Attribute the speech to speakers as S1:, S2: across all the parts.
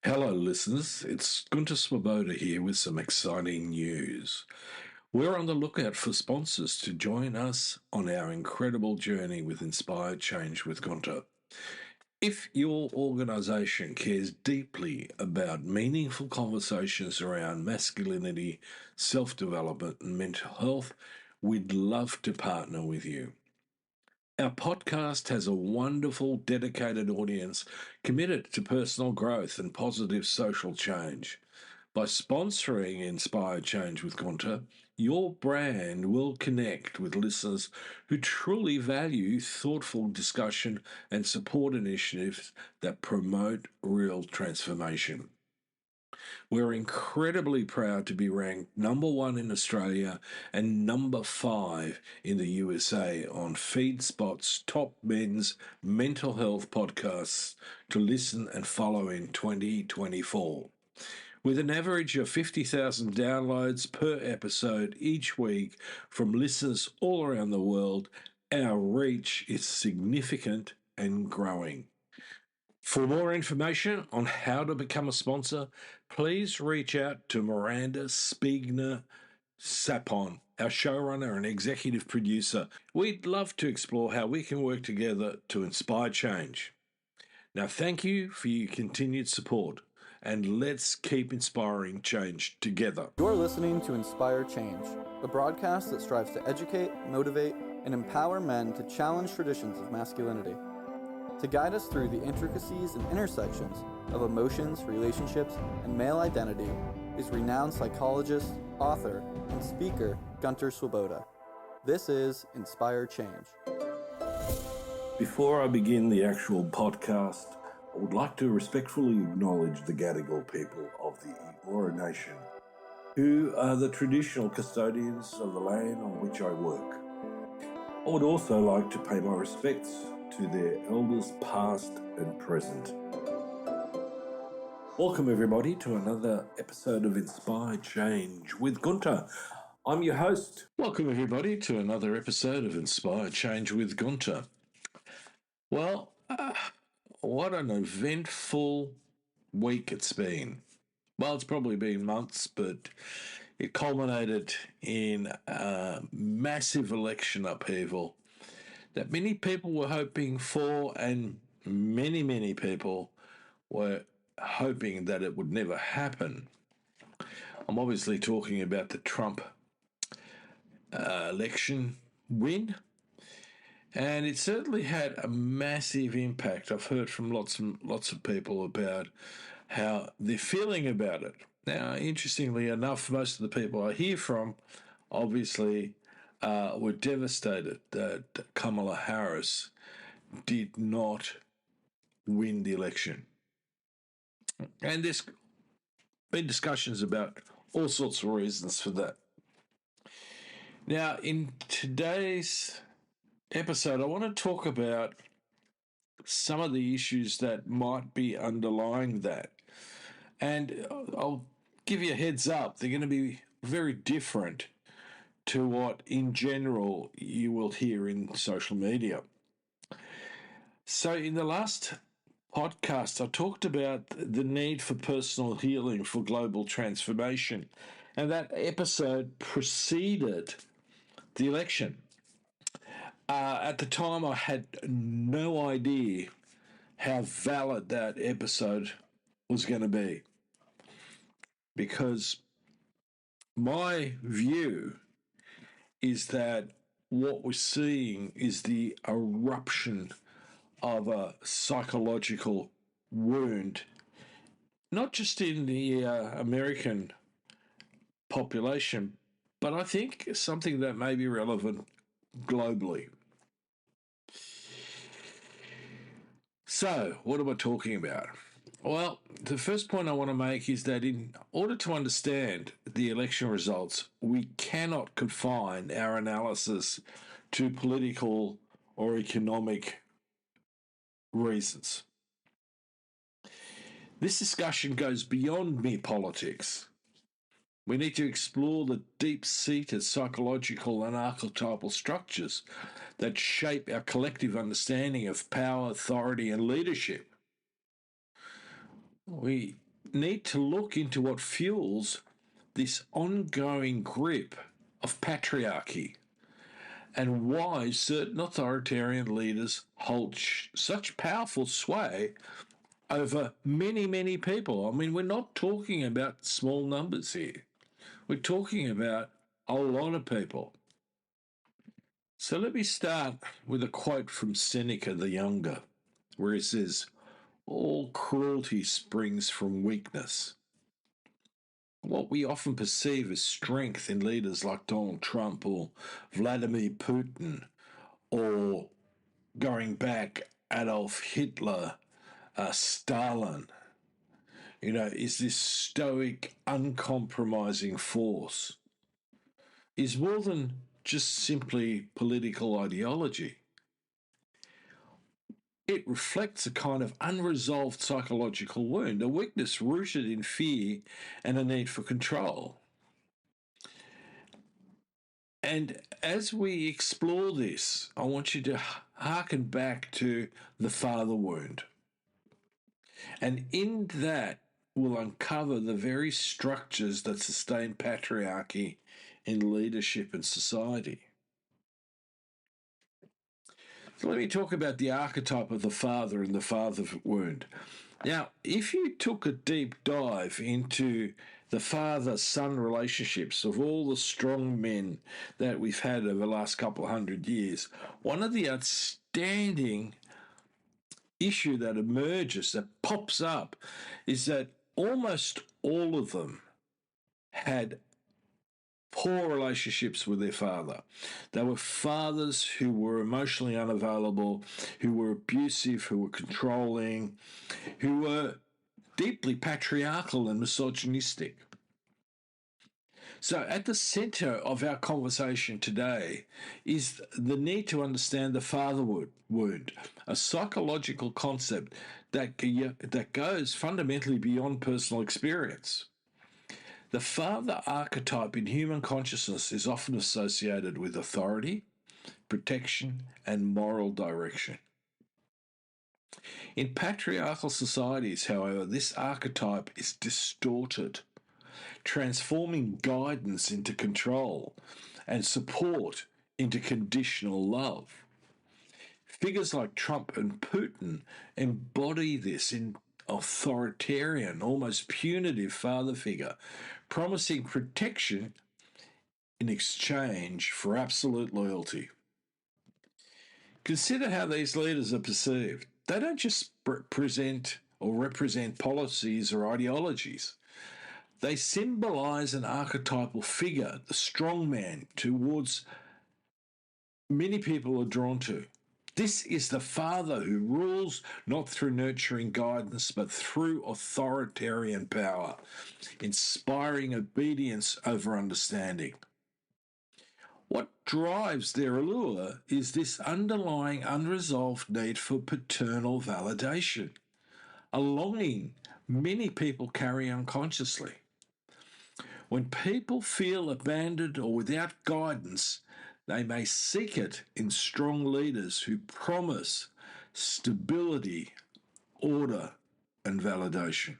S1: Hello, listeners. It's Gunter Swoboda here with some exciting news. We're on the lookout for sponsors to join us on our incredible journey with Inspired Change with Gunter. If your organisation cares deeply about meaningful conversations around masculinity, self development, and mental health, we'd love to partner with you. Our podcast has a wonderful, dedicated audience committed to personal growth and positive social change. By sponsoring Inspired Change with Gunter, your brand will connect with listeners who truly value thoughtful discussion and support initiatives that promote real transformation. We're incredibly proud to be ranked number 1 in Australia and number 5 in the USA on FeedSpot's top men's mental health podcasts to listen and follow in 2024. With an average of 50,000 downloads per episode each week from listeners all around the world, our reach is significant and growing. For more information on how to become a sponsor, please reach out to Miranda Spigener-Sapon, our showrunner and executive producer. We'd love to explore how we can work together to inspire change. Now, thank you for your continued support, and let's keep inspiring change together.
S2: You're listening to Inspire Change, a broadcast that strives to educate, motivate, and empower men to challenge traditions of masculinity. To guide us through the intricacies and intersections of emotions, relationships, and male identity is renowned psychologist, author, and speaker Gunter Swoboda. This is Inspire Change.
S1: Before I begin the actual podcast, I would like to respectfully acknowledge the Gadigal people of the Eora Nation, who are the traditional custodians of the land on which I work. I would also like to pay my respects to their elders past and present. Welcome everybody to another episode of Inspired Change with Gunter. I'm your host. Welcome everybody to another episode of Inspired Change with Gunter. Well, what an eventful week it's been. Well, it's probably been months, but it culminated in a massive election upheaval that many people were hoping for, and many people were hoping that it would never happen. I'm obviously talking about the Trump election win, and it certainly had a massive impact. I've heard from lots of people about how they're feeling about it. Now, interestingly enough, most of the people I hear from obviously were devastated that Kamala Harris did not win the election. And there's been discussions about all sorts of reasons for that. Now, in today's episode, I want to talk about some of the issues that might be underlying that. And I'll give you a heads up, they're going to be very different to what in general you will hear in social media. So in the last podcast, I talked about the need for personal healing for global transformation, and that episode preceded the election. At the time, I had no idea how valid that episode was going to be, because my view is that what we're seeing is the eruption of a psychological wound, not just in the American population, but I think something that may be relevant globally. So, what am I talking about? Well, the first point I want to make is that in order to understand the election results, we cannot confine our analysis to political or economic reasons. This discussion goes beyond mere politics. We need to explore the deep-seated psychological and archetypal structures that shape our collective understanding of power, authority, and leadership. We need to look into what fuels this ongoing grip of patriarchy and why certain authoritarian leaders hold such powerful sway over many, many people. I mean, we're not talking about small numbers here. We're talking about a lot of people. So let me start with a quote from Seneca the Younger, where he says, "All cruelty springs from weakness." What we often perceive as strength in leaders like Donald Trump or Vladimir Putin, or going back Adolf Hitler, Stalin, is this stoic, uncompromising force, is more than just simply political ideology. It reflects a kind of unresolved psychological wound, a weakness rooted in fear and a need for control. And as we explore this, I want you to hearken back to the father wound. And in that, we'll uncover the very structures that sustain patriarchy in leadership and society. So let me talk about the archetype of the father and the father wound. Now, if you took a deep dive into the father-son relationships of all the strong men that we've had over the last couple of hundred years, one of the outstanding issue that emerges, that pops up, is that almost all of them had poor relationships with their father. They were fathers who were emotionally unavailable, who were abusive, who were controlling, who were deeply patriarchal and misogynistic. So at the centre of our conversation today is the need to understand the father wound, a psychological concept that goes fundamentally beyond personal experience. The father archetype in human consciousness is often associated with authority, protection, and moral direction. In patriarchal societies, however, this archetype is distorted, transforming guidance into control and support into conditional love. Figures like Trump and Putin embody this in authoritarian, almost punitive father figure, promising protection in exchange for absolute loyalty. Consider how these leaders are perceived. They don't just present or represent policies or ideologies. They symbolize an archetypal figure, the strong man, towards many people are drawn to. This is the father who rules not through nurturing guidance, but through authoritarian power, inspiring obedience over understanding. What drives their allure is this underlying unresolved need for paternal validation, a longing many people carry unconsciously. When people feel abandoned or without guidance, they may seek it in strong leaders who promise stability, order, and validation.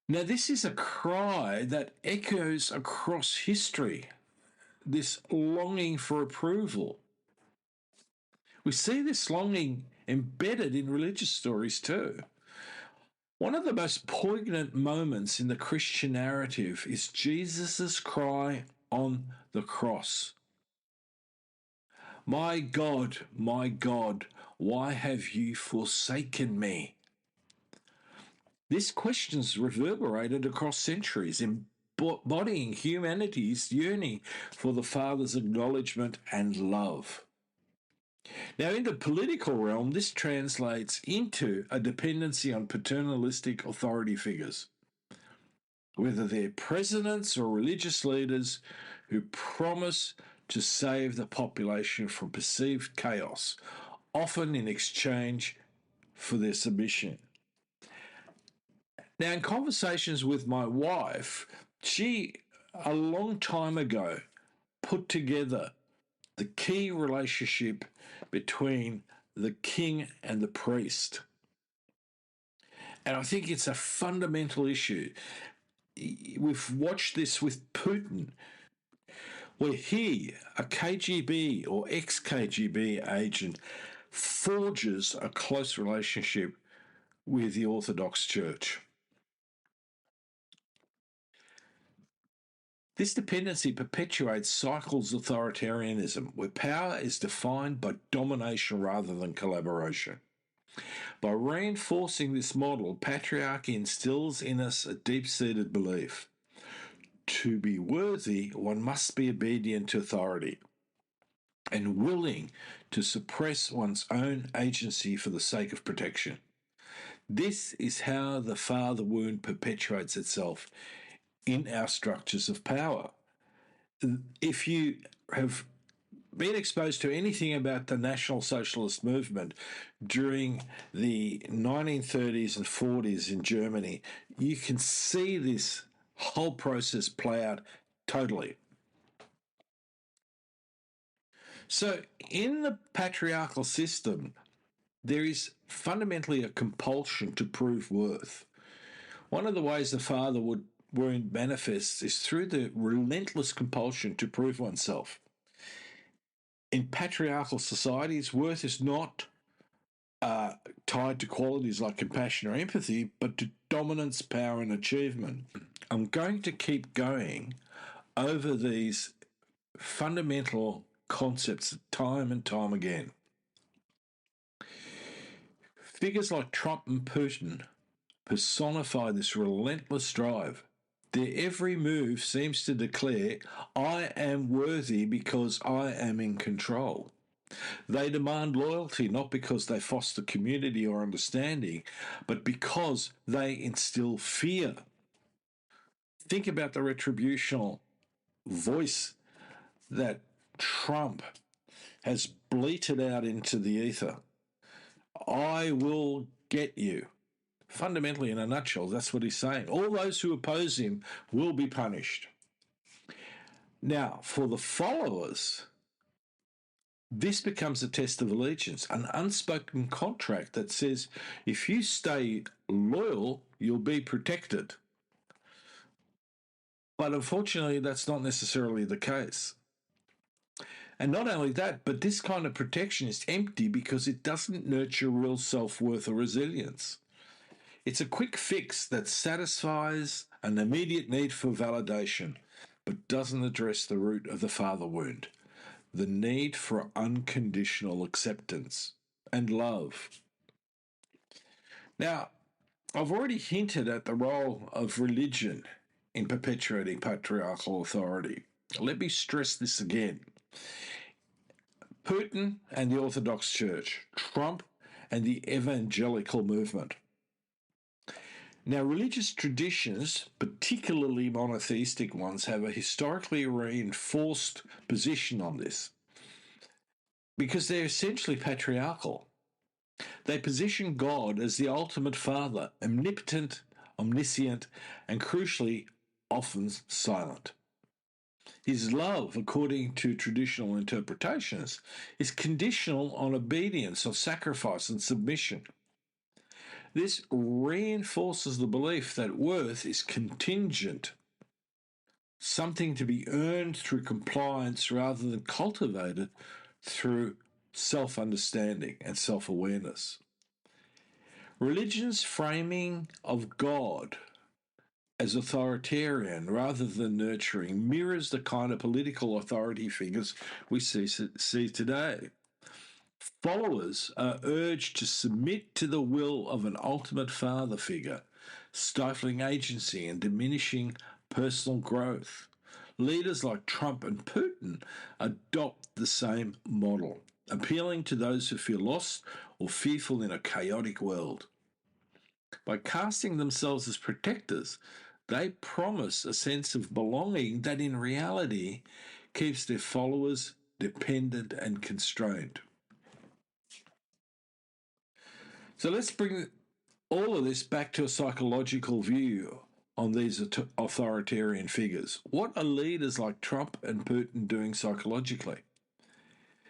S1: Now, this is a cry that echoes across history, this longing for approval. We see this longing embedded in religious stories too. One of the most poignant moments in the Christian narrative is Jesus' cry on the cross. My God, why have you forsaken me?" This question's reverberated across centuries, embodying humanity's yearning for the Father's acknowledgement and love. Now, in the political realm, this translates into a dependency on paternalistic authority figures, whether they're presidents or religious leaders who promise to save the population from perceived chaos, often in exchange for their submission. Now, in conversations with my wife, she, a long time ago, put together the key relationship between the king and the priest. And I think it's a fundamental issue. We've watched this with Putin, where he, a KGB or ex-KGB agent, forges a close relationship with the Orthodox Church. This dependency perpetuates cycles of authoritarianism, where power is defined by domination rather than collaboration. By reinforcing this model, patriarchy instills in us a deep-seated belief. To be worthy, one must be obedient to authority and willing to suppress one's own agency for the sake of protection. This is how the father wound perpetuates itself in our structures of power. If you have been exposed to anything about the National Socialist movement during the 1930s and 40s in Germany, you can see this whole process play out totally. So in the patriarchal system, there is fundamentally a compulsion to prove worth. One of the ways the father wound manifests is through the relentless compulsion to prove oneself. In patriarchal societies, worth is not tied to qualities like compassion or empathy, but to dominance, power, and achievement. I'm going to keep going over these fundamental concepts time and time again. Figures like Trump and Putin personify this relentless drive. Their every move seems to declare, I am worthy because I am in control. They demand loyalty not because they foster community or understanding, but because they instill fear. Think about the retributional voice that Trump has bleated out into the ether. I will get you. Fundamentally, in a nutshell, that's what he's saying. All those who oppose him will be punished. Now, for the followers, this becomes a test of allegiance, an unspoken contract that says if you stay loyal, you'll be protected. But unfortunately, that's not necessarily the case. And not only that, but this kind of protection is empty because it doesn't nurture real self-worth or resilience. It's a quick fix that satisfies an immediate need for validation, but doesn't address the root of the father wound, the need for unconditional acceptance and love. Now, I've already hinted at the role of religion in perpetuating patriarchal authority. Let me stress this again. Putin and the Orthodox Church, Trump and the evangelical movement. Now, religious traditions, particularly monotheistic ones, have a historically reinforced position on this because they're essentially patriarchal. They position God as the ultimate father, omnipotent, omniscient, and crucially, often silent. His love, according to traditional interpretations, is conditional on obedience or sacrifice and submission. This reinforces the belief that worth is contingent, something to be earned through compliance rather than cultivated through self-understanding and self-awareness. Religion's framing of God as authoritarian rather than nurturing mirrors the kind of political authority figures we see today. Followers are urged to submit to the will of an ultimate father figure, stifling agency and diminishing personal growth. Leaders like Trump and Putin adopt the same model, appealing to those who feel lost or fearful in a chaotic world. By casting themselves as protectors, they promise a sense of belonging that in reality keeps their followers dependent and constrained. So let's bring all of this back to a psychological view on these authoritarian figures. What are leaders like Trump and Putin doing psychologically?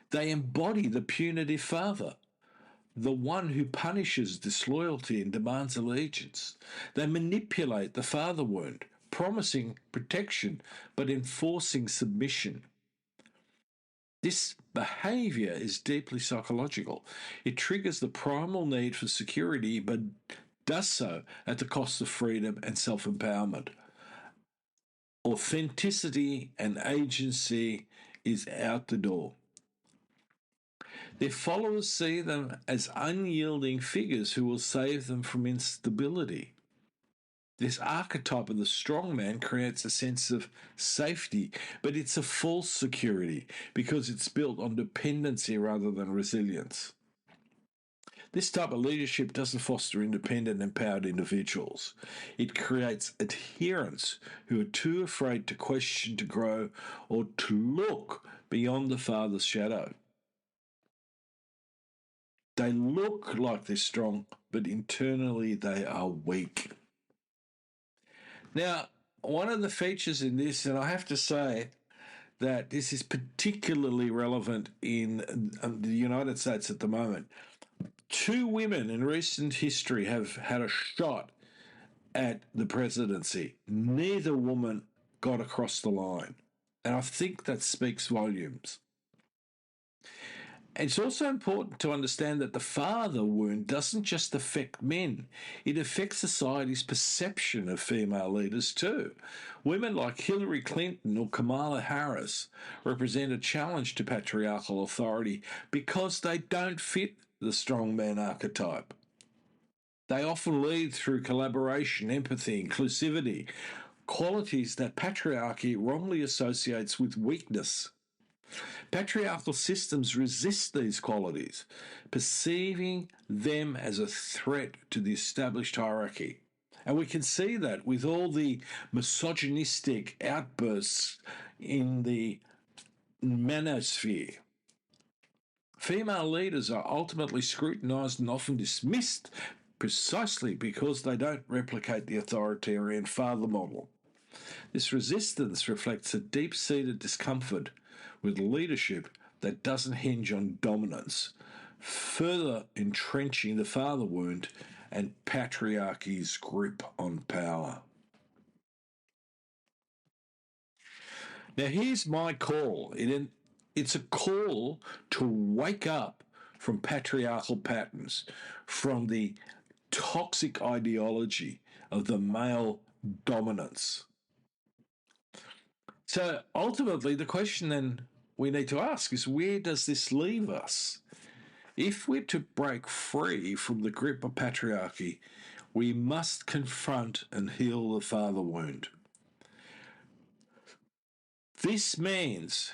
S1: They embody the punitive father the one who punishes disloyalty and demands allegiance. They manipulate the father wound, promising protection but enforcing submission. This behaviour is deeply psychological. It triggers the primal need for security but does so at the cost of freedom and self-empowerment. Authenticity and agency is out the door. Their followers see them as unyielding figures who will save them from instability. This archetype of the strongman creates a sense of safety, but it's a false security because it's built on dependency rather than resilience. This type of leadership doesn't foster independent, empowered individuals. It creates adherents who are too afraid to question, to grow, or to look beyond the father's shadow. They look like they're strong, but internally they are weak. Now, one of the features in this, and I have to say that this is particularly relevant in the United States at the moment, 2 women in recent history have had a shot at the presidency. Neither woman got across the line. And I think that speaks volumes. It's also important to understand that the father wound doesn't just affect men, it affects society's perception of female leaders too. Women like Hillary Clinton or Kamala Harris represent a challenge to patriarchal authority because they don't fit the strongman archetype. They often lead through collaboration, empathy, inclusivity, qualities that patriarchy wrongly associates with weakness. Patriarchal systems resist these qualities, perceiving them as a threat to the established hierarchy. And we can see that with all the misogynistic outbursts in the manosphere. Female leaders are ultimately scrutinised and often dismissed precisely because they don't replicate the authoritarian father model. This resistance reflects a deep-seated discomfort with leadership that doesn't hinge on dominance, further entrenching the father wound and patriarchy's grip on power. Now, here's my call. It's a call to wake up from patriarchal patterns, from the toxic ideology of the male dominance. So ultimately, the question then we need to ask is, where does this leave us? If we're to break free from the grip of patriarchy, we must confront and heal the father wound. This means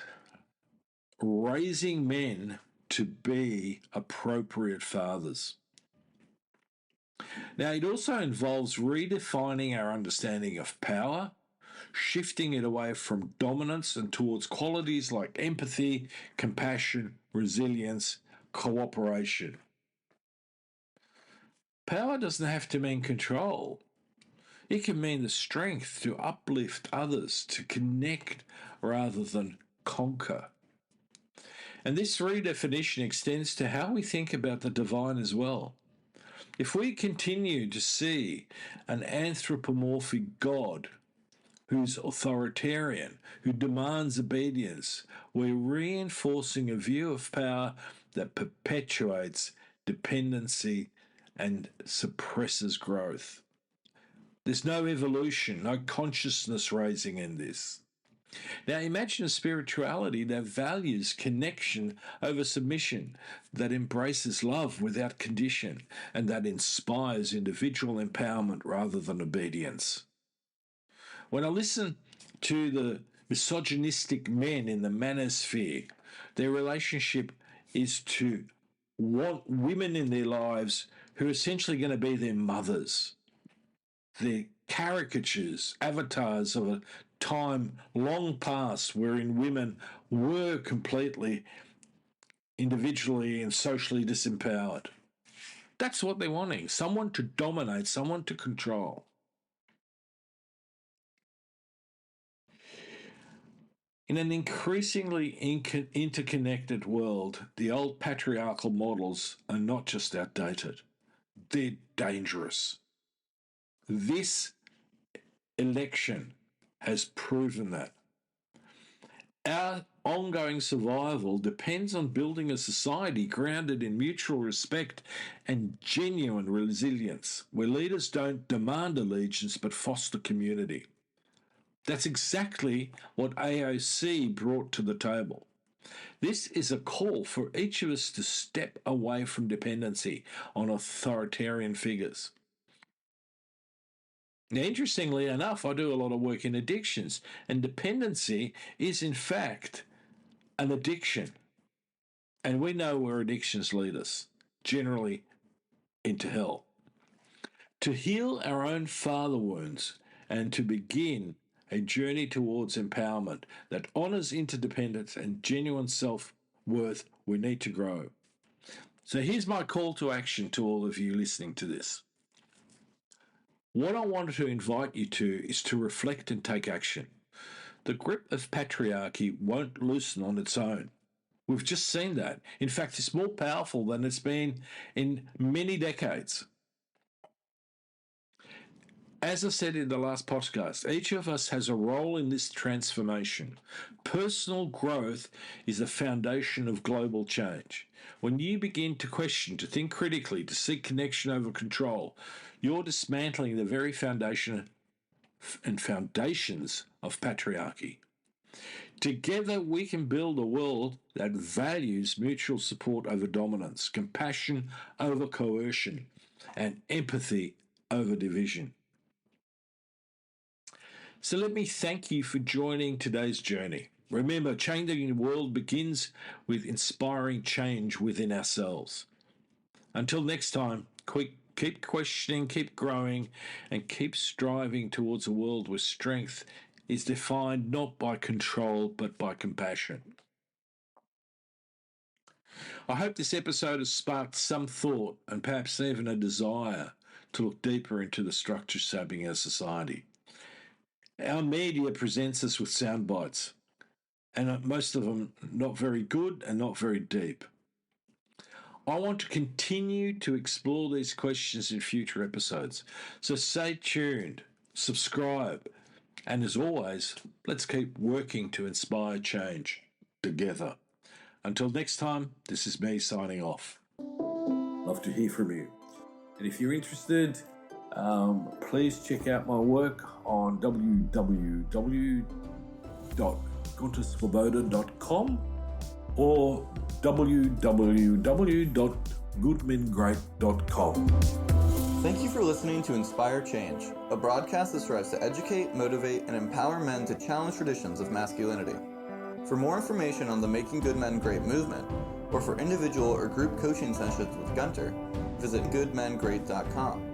S1: raising men to be appropriate fathers. Now, it also involves redefining our understanding of power, shifting it away from dominance and towards qualities like empathy, compassion, resilience, cooperation. Power doesn't have to mean control. It can mean the strength to uplift others, to connect rather than conquer. And this redefinition extends to how we think about the divine as well. If we continue to see an anthropomorphic God who's authoritarian, who demands obedience, we're reinforcing a view of power that perpetuates dependency and suppresses growth. There's no evolution, no consciousness raising in this. Now imagine a spirituality that values connection over submission, that embraces love without condition, and that inspires individual empowerment rather than obedience. When I listen to the misogynistic men in the manosphere, their relationship is to want women in their lives who are essentially going to be their mothers. They're caricatures, avatars of a time long past wherein women were completely individually and socially disempowered. That's what they're wanting, someone to dominate, someone to control. In an increasingly interconnected world, the old patriarchal models are not just outdated, they're dangerous. This election has proven that. Our ongoing survival depends on building a society grounded in mutual respect and genuine resilience, where leaders don't demand allegiance but foster community. That's exactly what AOC brought to the table. This is a call for each of us to step away from dependency on authoritarian figures. Now, interestingly enough, I do a lot of work in addictions, and dependency is, in fact, an addiction. And we know where addictions lead us, generally into hell. To heal our own father wounds and to begin a journey towards empowerment that honours interdependence and genuine self-worth, we need to grow. So here's my call to action to all of you listening to this. What I wanted to invite you to is to reflect and take action. The grip of patriarchy won't loosen on its own. We've just seen that. In fact, it's more powerful than it's been in many decades. As I said in the last podcast, each of us has a role in this transformation. Personal growth is the foundation of global change. When you begin to question, to think critically, to seek connection over control, you're dismantling the very foundation and foundations of patriarchy. Together, we can build a world that values mutual support over dominance, compassion over coercion, and empathy over division. So let me thank you for joining today's journey. Remember, changing the world begins with inspiring change within ourselves. Until next time, keep questioning, keep growing, and keep striving towards a world where strength is defined not by control but by compassion. I hope this episode has sparked some thought and perhaps even a desire to look deeper into the structures shaping our society. Our media presents us with sound bites, and most of them not very good and not very deep. I want to continue to explore these questions in future episodes, so stay tuned, subscribe, and as always, let's keep working to inspire change together. Until next time, this is me signing off. Love to hear from you. And if you're interested, please check out my work on www.gunterswoboda.com or www.goodmengreat.com.
S2: Thank you for listening to Inspire Change, a broadcast that strives to educate, motivate, and empower men to challenge traditions of masculinity. For more information on the Making Good Men Great movement, or for individual or group coaching sessions with Gunter, visit goodmengreat.com.